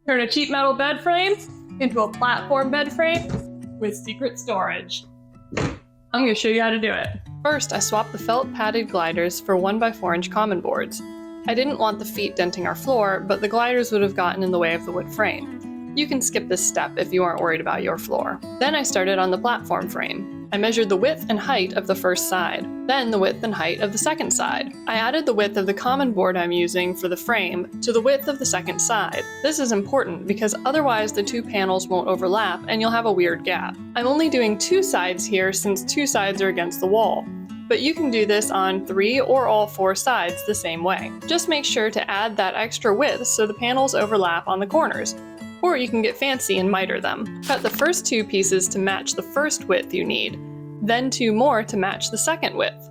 Turn a cheap metal bed frame into a platform bed frame with secret storage. I'm gonna show you how to do it. First, I swapped the felt padded gliders for 1x4 inch common boards. I didn't want the feet denting our floor, but the gliders would have gotten in the way of the wood frame. You can skip this step if you aren't worried about your floor. Then I started on the platform frame. I measured the width and height of the first side, then the width and height of the second side. I added the width of the common board I'm using for the frame to the width of the second side. This is important because otherwise the two panels won't overlap and you'll have a weird gap. I'm only doing 2 sides here since 2 sides are against the wall, but you can do this on 3 or all 4 sides the same way. Just make sure to add that extra width so the panels overlap on the corners. Or you can get fancy and miter them. Cut the first 2 pieces to match the first width you need, then 2 more to match the second width.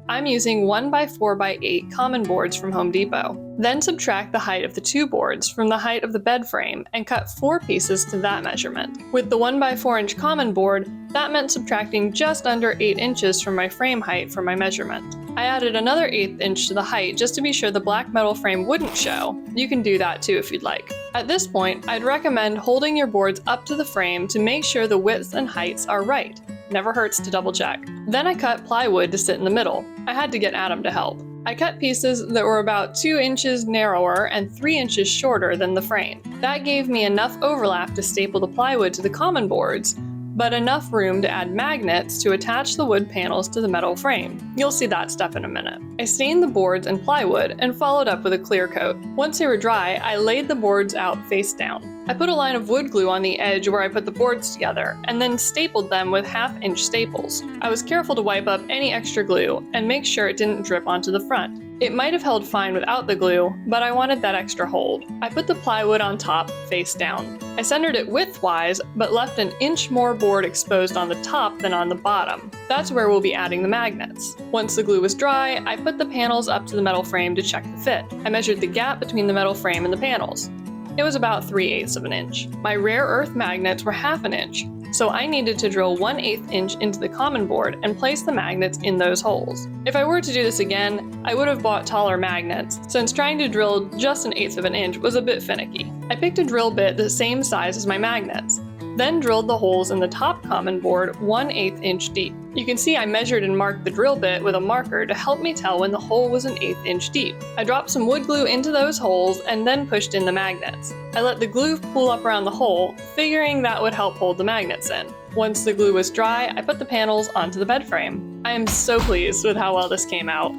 I'm using 1x4x8 common boards from Home Depot. Then subtract the height of the 2 boards from the height of the bed frame and cut 4 pieces to that measurement. With the 1x4 inch common board, that meant subtracting just under 8 inches from my frame height for my measurement. I added another 1/8 inch to the height just to be sure the black metal frame wouldn't show. You can do that too if you'd like. At this point, I'd recommend holding your boards up to the frame to make sure the widths and heights are right. Never hurts to double check. Then I cut plywood to sit in the middle. I had to get Adam to help. I cut pieces that were about 2 inches narrower and 3 inches shorter than the frame. That gave me enough overlap to staple the plywood to the common boards, but enough room to add magnets to attach the wood panels to the metal frame. You'll see that step in a minute. I stained the boards and plywood and followed up with a clear coat. Once they were dry, I laid the boards out face down. I put a line of wood glue on the edge where I put the boards together, and then stapled them with 1/2 inch staples. I was careful to wipe up any extra glue and make sure it didn't drip onto the front. It might have held fine without the glue, but I wanted that extra hold. I put the plywood on top, face down. I centered it widthwise, but left 1 inch more board exposed on the top than on the bottom. That's where we'll be adding the magnets. Once the glue was dry, I put the panels up to the metal frame to check the fit. I measured the gap between the metal frame and the panels. It was about 3/8 of an inch. My rare earth magnets were 1/2 inch, so I needed to drill 1/8 inch into the common board and place the magnets in those holes. If I were to do this again, I would have bought taller magnets, since trying to drill just 1/8 of an inch was a bit finicky. I picked a drill bit the same size as my magnets, then drilled the holes in the top common board 1/8 inch deep. You can see I measured and marked the drill bit with a marker to help me tell when the hole was 1/8 inch deep. I dropped some wood glue into those holes and then pushed in the magnets. I let the glue pool up around the hole, figuring that would help hold the magnets in. Once the glue was dry, I put the panels onto the bed frame. I am so pleased with how well this came out.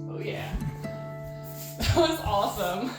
Oh yeah. That was awesome.